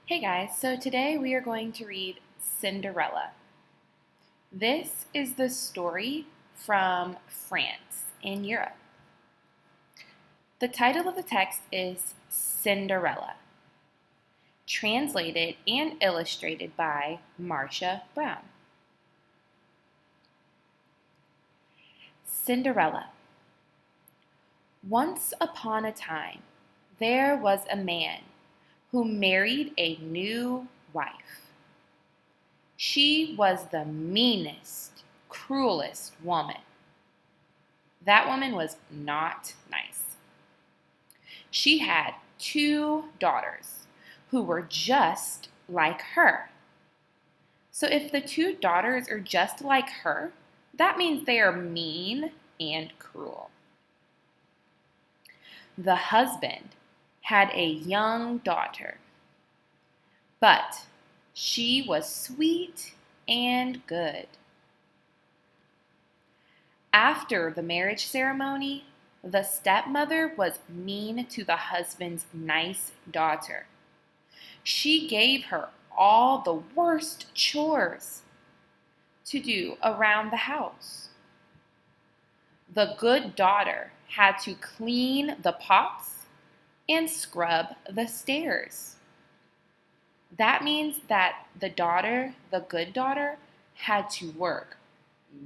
Hey guys, so today we are going to read Cinderella. This is the story from France in Europe. The title of the text is Cinderella, translated and illustrated by Marcia Brown. Cinderella. Once upon a time, there was a man who married a new wife. She was the meanest, cruelest woman. That woman was not nice. She had two daughters who were just like her. So if the two daughters are just like her, that means they are mean and cruel. The husband had a young daughter, but she was sweet and good. After the marriage ceremony, the stepmother was mean to the husband's nice daughter. She gave her all the worst chores to do around the house. The good daughter had to clean the pots and scrub the stairs. That means that the good daughter, had to work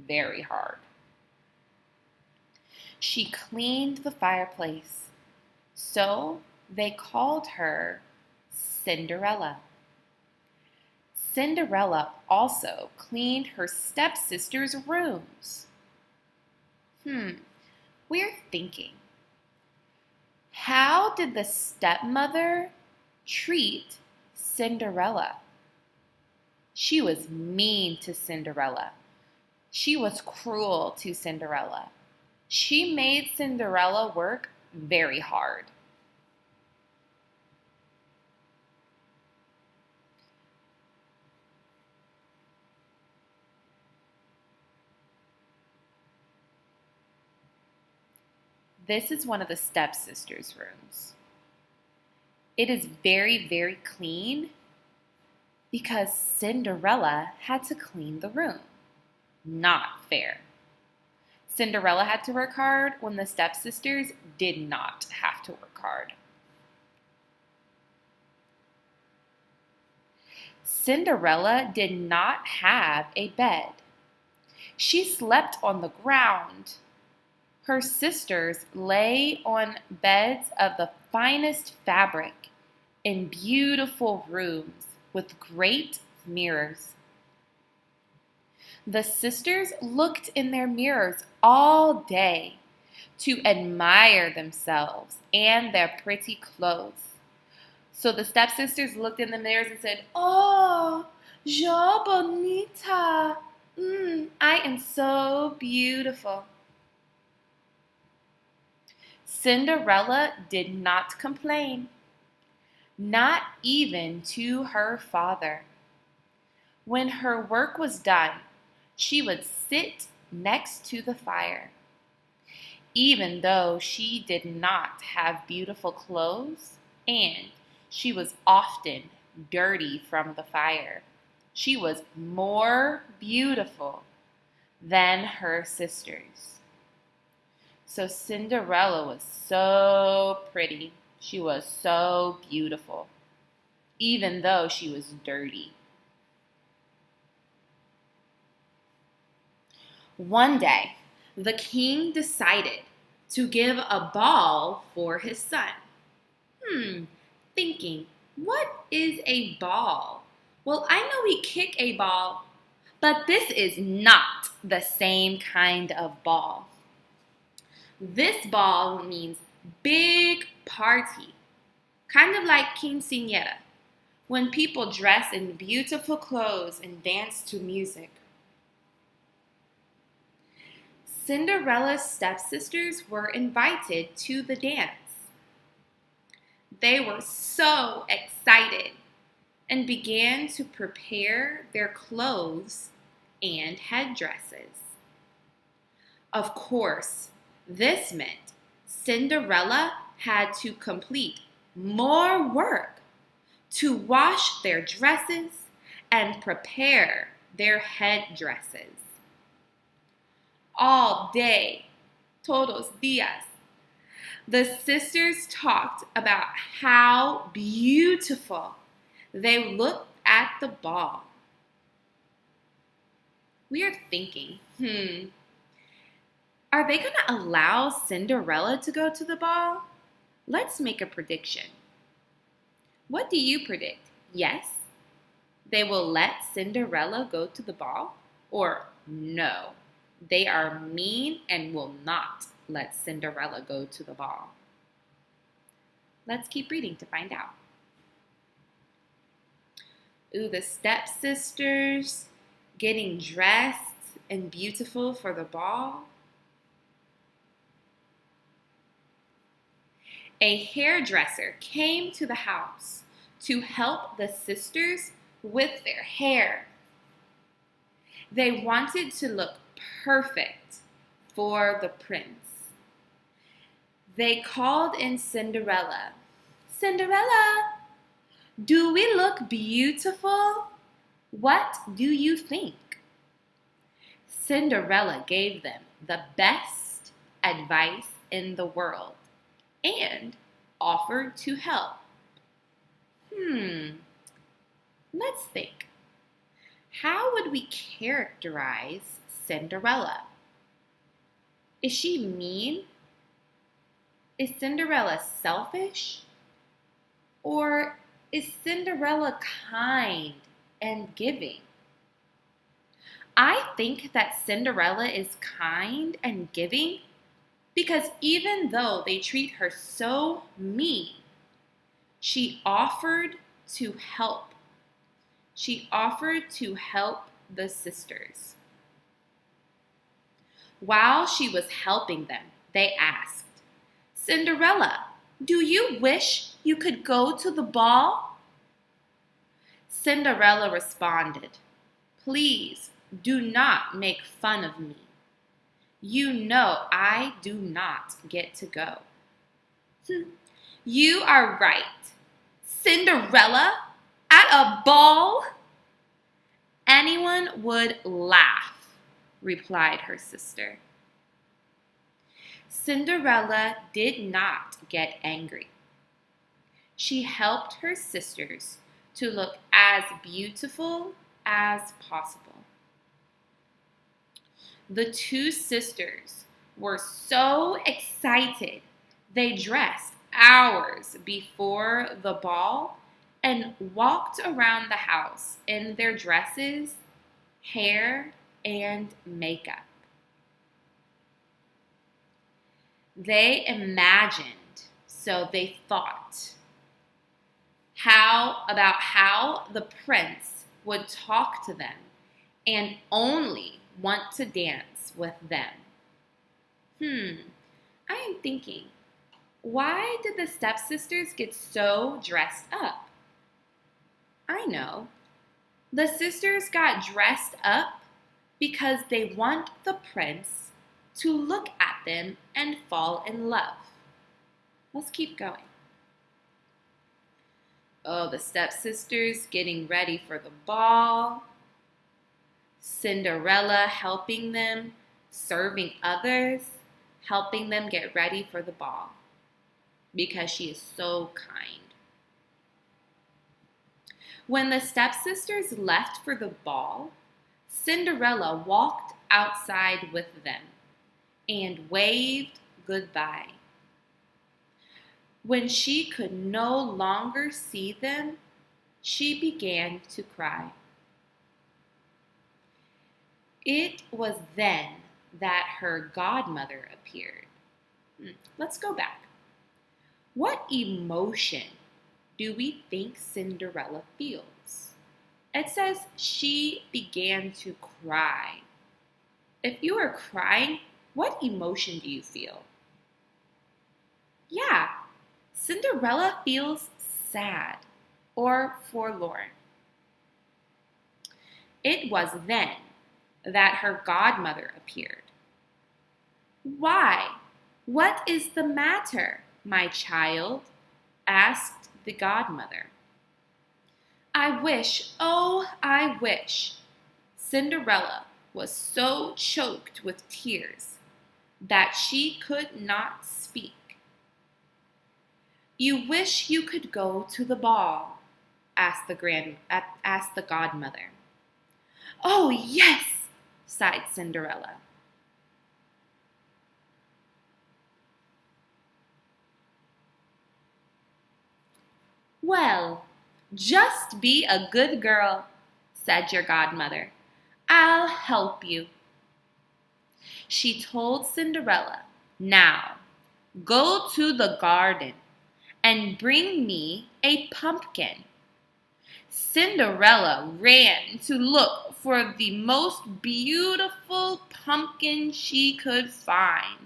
very hard. She cleaned the fireplace, so they called her Cinderella. Cinderella also cleaned her stepsister's rooms. We're thinking, how did the stepmother treat Cinderella? She was mean to Cinderella. She was cruel to Cinderella. She made Cinderella work very hard. This is one of the stepsisters' rooms. It is very, very clean because Cinderella had to clean the room. Not fair. Cinderella had to work hard when the stepsisters did not have to work hard. Cinderella did not have a bed. She slept on the ground. Her sisters lay on beds of the finest fabric in beautiful rooms with great mirrors. The sisters looked in their mirrors all day to admire themselves and their pretty clothes. So the stepsisters looked in the mirrors and said, "Oh, yo bonita. I am so beautiful." Cinderella did not complain, not even to her father. When her work was done, she would sit next to the fire. Even though she did not have beautiful clothes and she was often dirty from the fire, she was more beautiful than her sisters. So Cinderella was so pretty. She was so beautiful, even though she was dirty. One day, the king decided to give a ball for his son. Thinking, what is a ball? Well, I know we kick a ball, but this is not the same kind of ball. This ball means big party, kind of like quinceañera, when people dress in beautiful clothes and dance to music. Cinderella's stepsisters were invited to the dance. They were so excited and began to prepare their clothes and headdresses. Of course, this meant Cinderella had to complete more work to wash their dresses and prepare their headdresses. All day, todos días, the sisters talked about how beautiful they looked at the ball. We are thinking, are they going to allow Cinderella to go to the ball? Let's make a prediction. What do you predict? Yes, they will let Cinderella go to the ball? Or no, they are mean and will not let Cinderella go to the ball? Let's keep reading to find out. Ooh, the stepsisters getting dressed and beautiful for the ball. A hairdresser came to the house to help the sisters with their hair. They wanted to look perfect for the prince. They called in Cinderella. Cinderella, do we look beautiful? What do you think? Cinderella gave them the best advice in the world and offered to help. Let's think. How would we characterize Cinderella? Is she mean? Is Cinderella selfish? Or is Cinderella kind and giving? I think that Cinderella is kind and giving because even though they treat her so mean, she offered to help. She offered to help the sisters. While she was helping them, they asked, Cinderella, do you wish you could go to the ball? Cinderella responded, please do not make fun of me. You know I do not get to go. You are right. Cinderella at a ball? Anyone would laugh, replied her sister. Cinderella did not get angry. She helped her sisters to look as beautiful as possible. The two sisters were so excited they dressed hours before the ball and walked around the house in their dresses, hair, and makeup. They imagined, so they thought, about how the prince would talk to them and only want to dance with them. I am thinking, why did the stepsisters get so dressed up? I know. The sisters got dressed up because they want the prince to look at them and fall in love. Let's keep going. Oh, the stepsisters getting ready for the ball. Cinderella helping them, serving others, helping them get ready for the ball because she is so kind. When the stepsisters left for the ball, Cinderella walked outside with them and waved goodbye. When she could no longer see them, she began to cry. It was then that her godmother appeared. Let's go back. What emotion do we think Cinderella feels? It says she began to cry. If you are crying, what emotion do you feel? Yeah, Cinderella feels sad or forlorn. It was then that her godmother appeared. Why? What is the matter, my child? Asked the godmother. I wish, oh, I wish. Cinderella was so choked with tears that she could not speak. You wish you could go to the ball, asked the godmother. Oh, yes, sighed Cinderella. Well, just be a good girl, said your godmother. I'll help you. She told Cinderella, now, go to the garden and bring me a pumpkin. Cinderella ran to look for the most beautiful pumpkin she could find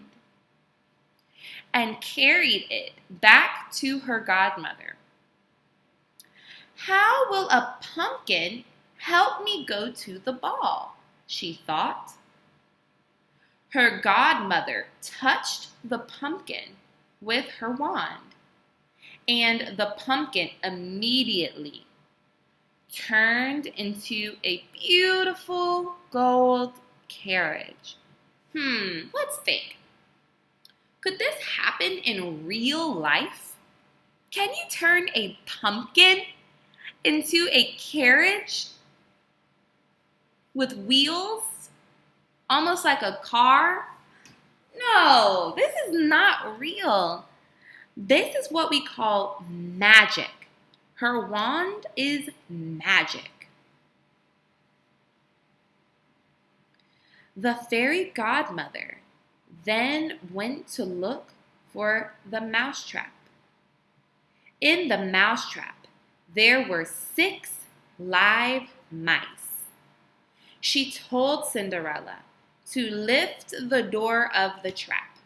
and carried it back to her godmother. How will a pumpkin help me go to the ball? She thought. Her godmother touched the pumpkin with her wand, and the pumpkin immediately turned into a beautiful gold carriage. Let's think. Could this happen in real life? Can you turn a pumpkin into a carriage with wheels, almost like a car? No, this is not real. This is what we call magic. Her wand is magic. The fairy godmother then went to look for the mousetrap. In the mousetrap, there were 6 live mice. She told Cinderella to lift the door of the trap.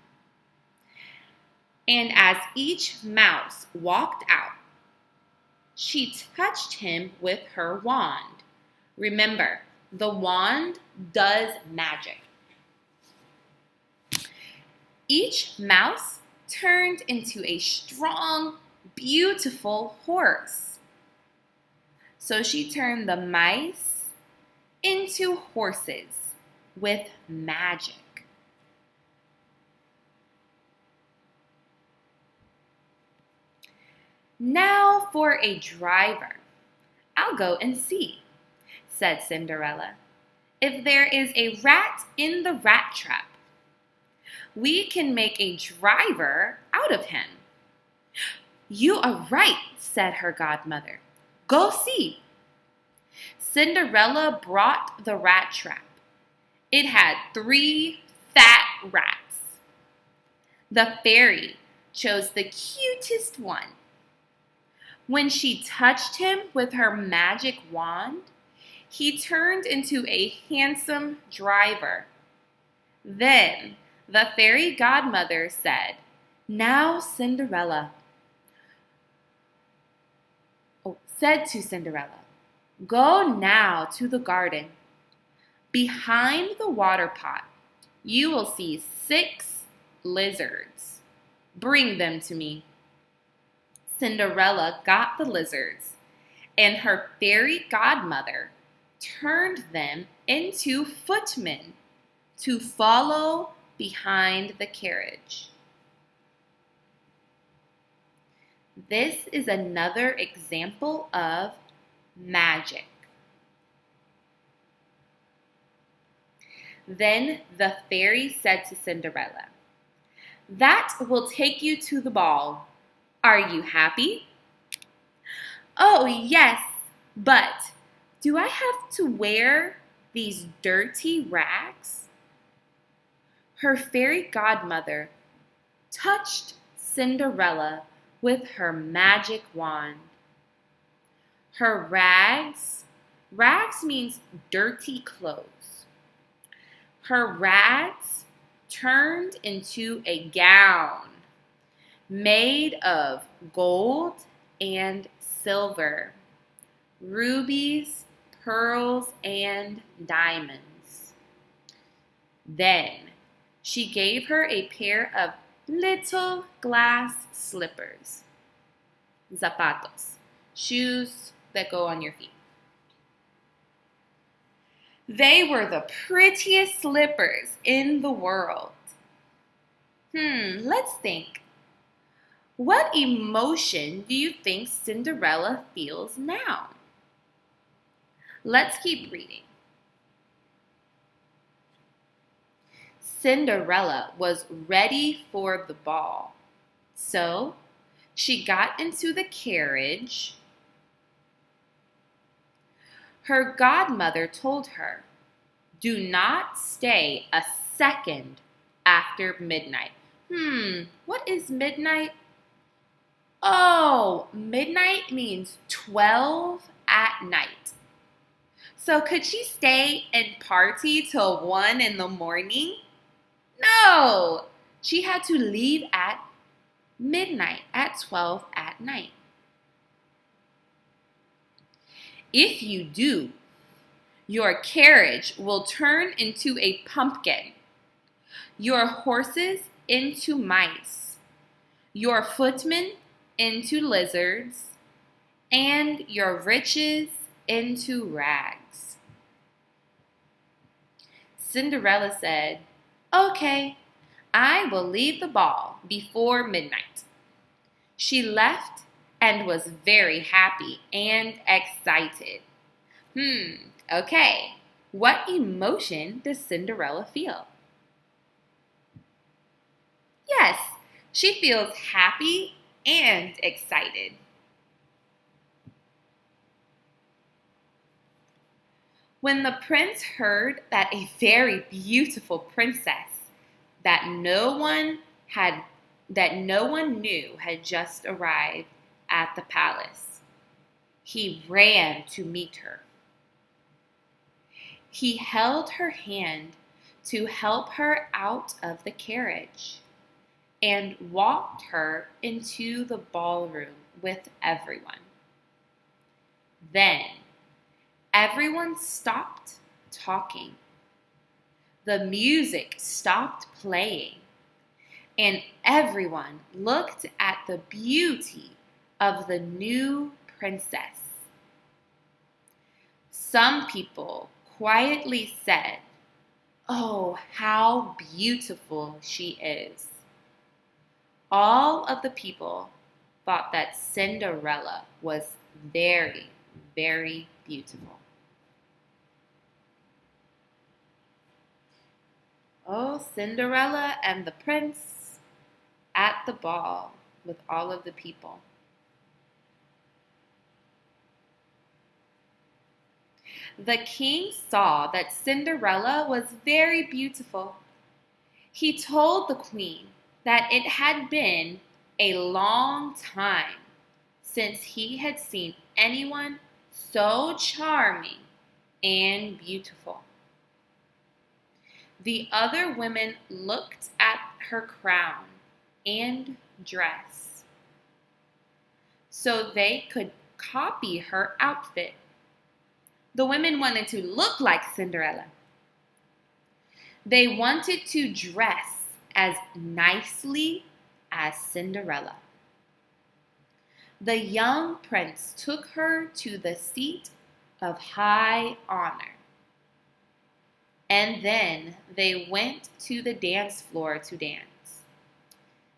And as each mouse walked out, she touched him with her wand. Remember, the wand does magic. Each mouse turned into a strong, beautiful horse. So she turned the mice into horses with magic. Now for a driver. I'll go and see, said Cinderella, if there is a rat in the rat trap. We can make a driver out of him. You are right, said her godmother. Go see. Cinderella brought the rat trap. It had 3 fat rats. The fairy chose the cutest one. When she touched him with her magic wand, he turned into a handsome driver. Then the fairy godmother said, Now Cinderella, said to Cinderella, go now to the garden. Behind the water pot, you will see 6 lizards. Bring them to me. Cinderella got the lizards, and her fairy godmother turned them into footmen to follow behind the carriage. This is another example of magic. Then the fairy said to Cinderella, That will take you to the ball. Are you happy? Oh, yes, but do I have to wear these dirty rags? Her fairy godmother touched Cinderella with her magic wand. Her rags means dirty clothes. Her rags turned into a gown made of gold and silver, rubies, pearls, and diamonds. Then she gave her a pair of little glass slippers, zapatos, shoes, that go on your feet. They were the prettiest slippers in the world. Let's think. What emotion do you think Cinderella feels now? Let's keep reading. Cinderella was ready for the ball. So she got into the carriage. Her godmother told her, "Do not stay a second after midnight." What is midnight? Oh, midnight means 12 at night. So could she stay and party till 1 in the morning? No, she had to leave at midnight, at 12 at night. If you do, your carriage will turn into a pumpkin, your horses into mice, your footmen into lizards, and your riches into rags. Cinderella said, "Okay, I will leave the ball before midnight." She left and was very happy and excited. Okay, what emotion does Cinderella feel? Yes, she feels happy and excited. When the prince heard that a very beautiful princess that no one knew had just arrived at the palace, he ran to meet her. He held her hand to help her out of the carriage and walked her into the ballroom with everyone. Then everyone stopped talking. The music stopped playing, and everyone looked at the beauty of the new princess. Some people quietly said, "Oh, how beautiful she is." All of the people thought that Cinderella was very, very beautiful. Oh, Cinderella and the prince at the ball with all of the people. The king saw that Cinderella was very beautiful. He told the queen that it had been a long time since he had seen anyone so charming and beautiful. The other women looked at her crown and dress so they could copy her outfit. The women wanted to look like Cinderella. They wanted to dress as nicely as Cinderella. The young prince took her to the seat of high honor. And then they went to the dance floor to dance.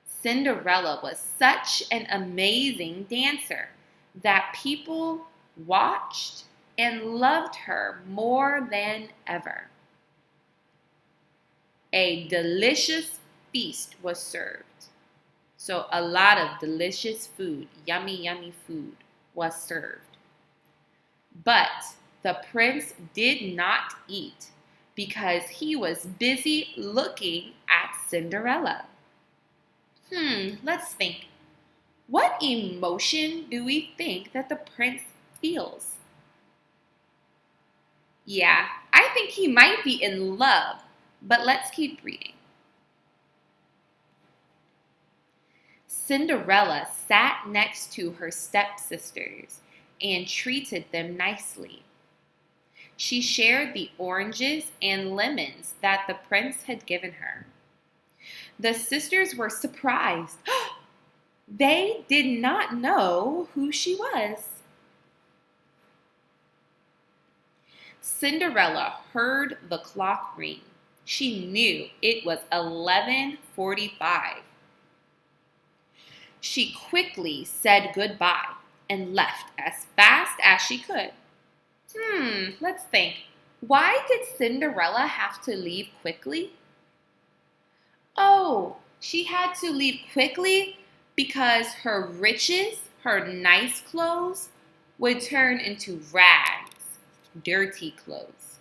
Cinderella was such an amazing dancer that people watched and loved her more than ever. A delicious feast was served. So a lot of delicious food, yummy, yummy food was served. But the prince did not eat because he was busy looking at Cinderella. Let's think. What emotion do we think that the prince feels? Yeah, I think he might be in love, but let's keep reading. Cinderella sat next to her stepsisters and treated them nicely. She shared the oranges and lemons that the prince had given her. The sisters were surprised. They did not know who she was. Cinderella heard the clock ring. She knew it was 11:45. She quickly said goodbye and left as fast as she could. Let's think. Why did Cinderella have to leave quickly? Oh, she had to leave quickly because her riches, her nice clothes, would turn into rags, dirty clothes.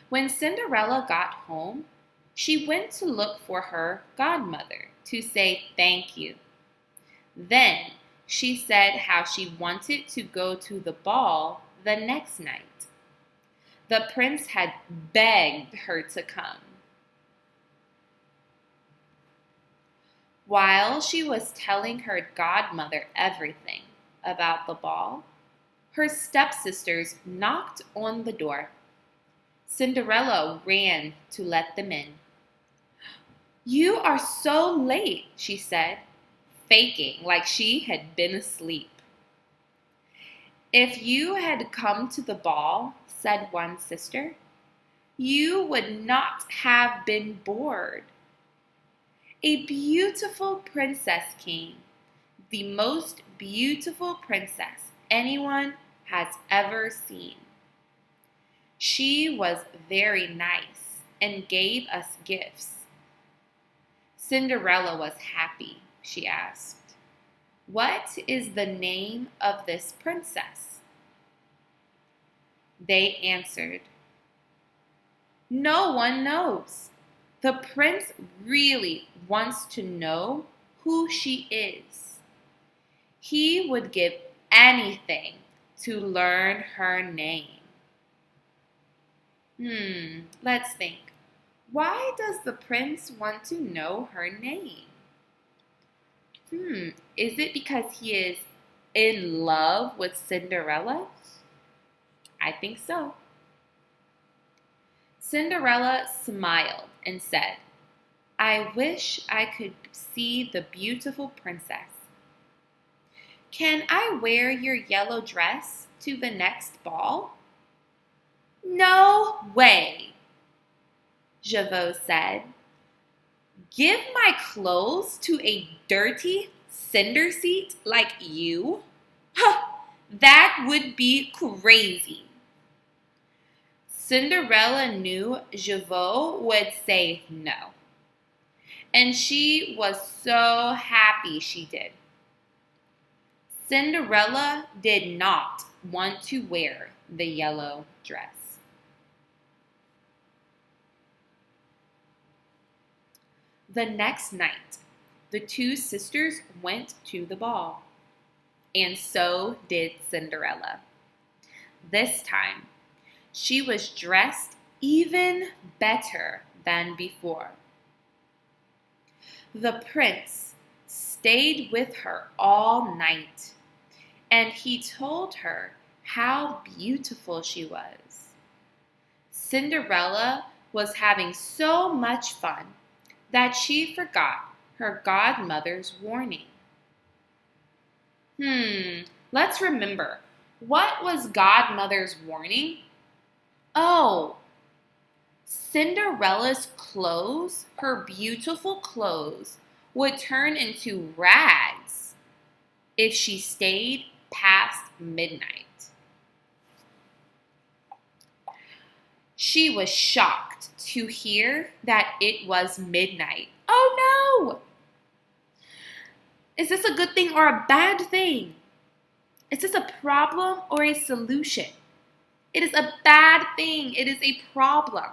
When Cinderella got home, she went to look for her godmother to say thank you. Then she said how she wanted to go to the ball the next night. The prince had begged her to come. While she was telling her godmother everything about the ball, her stepsisters knocked on the door. Cinderella ran to let them in. "You are so late," she said, faking like she had been asleep. "If you had come to the ball," said one sister, "you would not have been bored." A beautiful princess came, the most beautiful princess anyone has ever seen. She was very nice and gave us gifts. Cinderella was happy. She asked, "What is the name of this princess?" They answered, "No one knows. The prince really wants to know who she is. He would give anything to learn her name." Let's think. Why does the prince want to know her name? Is it because he is in love with Cinderella? I think so. Cinderella smiled and said, "I wish I could see the beautiful princess. Can I wear your yellow dress to the next ball?" "No way," Javot said. "Give my clothes to a dirty cinder seat like you? That would be crazy." Cinderella knew Javot would say no, and she was so happy she did. Cinderella did not want to wear the yellow dress. The next night, the two sisters went to the ball, and so did Cinderella. This time, she was dressed even better than before. The prince stayed with her all night, and he told her how beautiful she was. Cinderella was having so much fun that she forgot her godmother's warning. Let's remember. What was godmother's warning? Oh, Cinderella's clothes, her beautiful clothes, would turn into rags if she stayed past midnight. She was shocked to hear that it was midnight. Oh no! Is this a good thing or a bad thing? Is this a problem or a solution? It is a bad thing. It is a problem.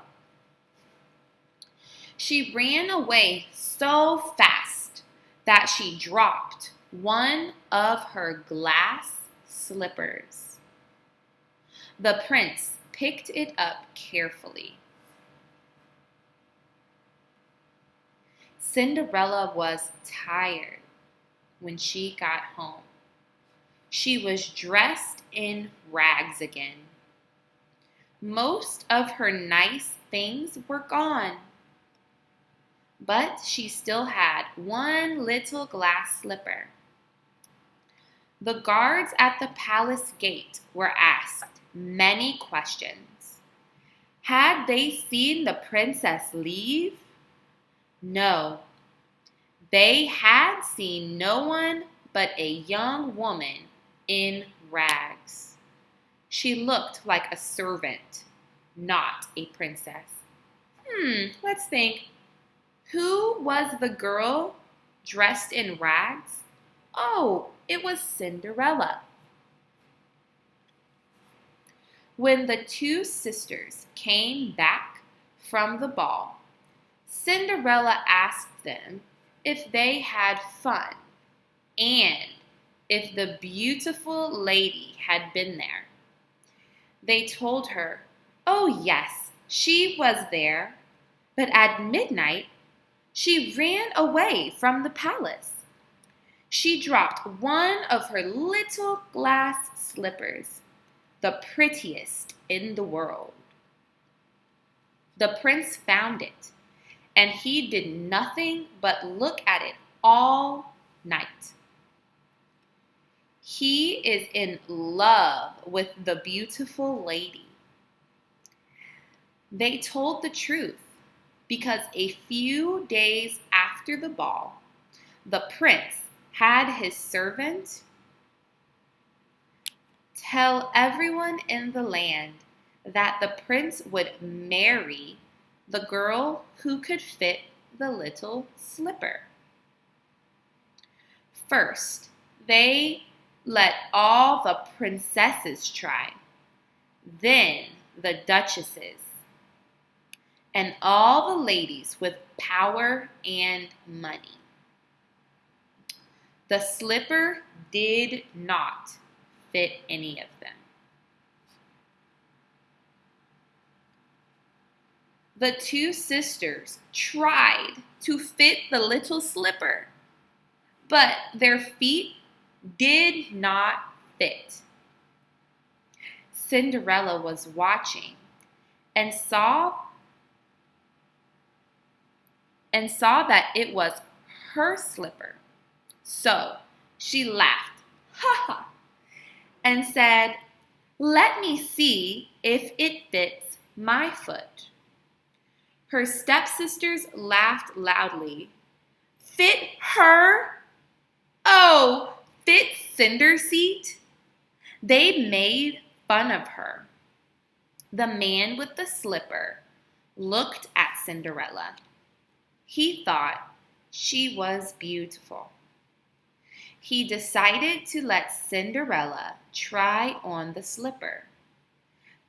She ran away so fast that she dropped one of her glass slippers. The prince picked it up carefully. Cinderella was tired when she got home. She was dressed in rags again. Most of her nice things were gone, but she still had one little glass slipper. The guards at the palace gate were asked many questions. Had they seen the princess leave? No, they had seen no one but a young woman in rags. She looked like a servant, not a princess. Let's think. Who was the girl dressed in rags? Oh, it was Cinderella. When the two sisters came back from the ball, Cinderella asked them if they had fun and if the beautiful lady had been there. They told her, oh yes, she was there, but at midnight she ran away from the palace. She dropped one of her little glass slippers, the prettiest in the world. The prince found it, and he did nothing but look at it all night. He is in love with the beautiful lady. They told the truth because a few days after the ball, the prince had his servant tell everyone in the land that the prince would marry the girl who could fit the little slipper. First, they let all the princesses try, then the duchesses, and all the ladies with power and money. The slipper did not fit any of them. The two sisters tried to fit the little slipper, but their feet did not fit. Cinderella was watching and saw that it was her slipper. So she laughed, ha ha, and said, let me see if it fits my foot. Her stepsisters laughed loudly. Fit her? Oh, fit Cinderseat? They made fun of her. The man with the slipper looked at Cinderella. He thought she was beautiful. He decided to let Cinderella try on the slipper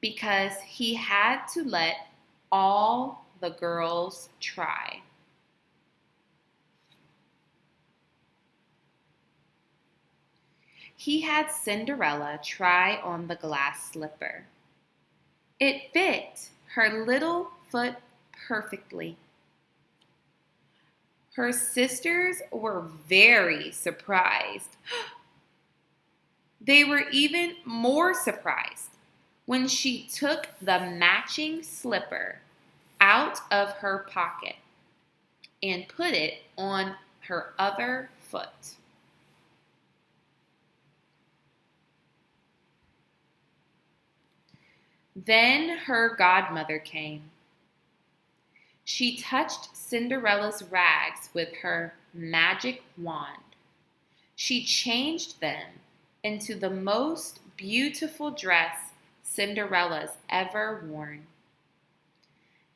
because he had to let all the girls try. He had Cinderella try on the glass slipper. It fit her little foot perfectly. Her sisters were very surprised. They were even more surprised when she took the matching slipper out of her pocket and put it on her other foot. Then her godmother came. She touched Cinderella's rags with her magic wand. She changed them into the most beautiful dress Cinderella's ever worn.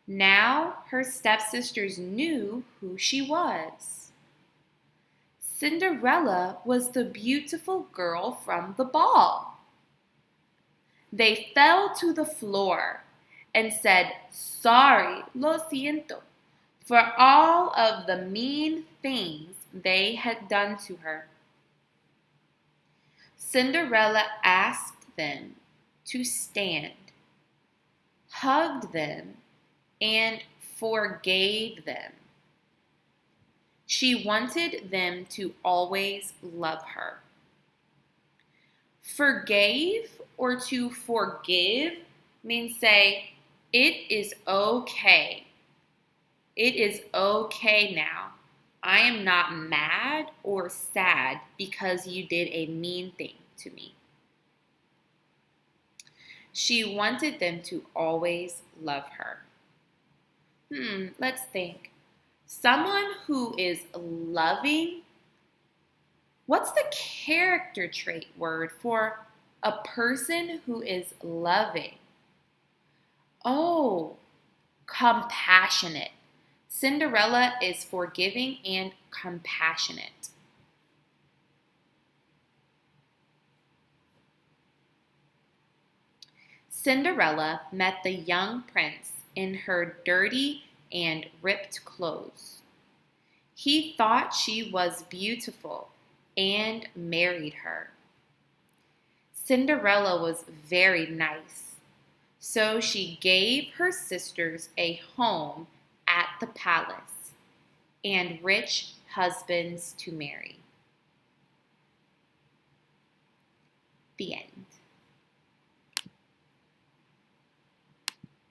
Now her stepsisters knew who she was. Cinderella was the beautiful girl from the ball. They fell to the floor and said, sorry, lo siento, for all of the mean things they had done to her. Cinderella asked them to stand, hugged them, and forgave them. She wanted them to always love her. Forgave or to forgive means say, it is okay. It is okay now. I am not mad or sad because you did a mean thing to me. She wanted them to always love her. Let's think. Someone who is loving. What's the character trait word for a person who is loving? Oh, compassionate. Cinderella is forgiving and compassionate. Cinderella met the young prince in her dirty and ripped clothes. He thought she was beautiful and married her. Cinderella was very nice, so she gave her sisters a home at the palace and rich husbands to marry. The end.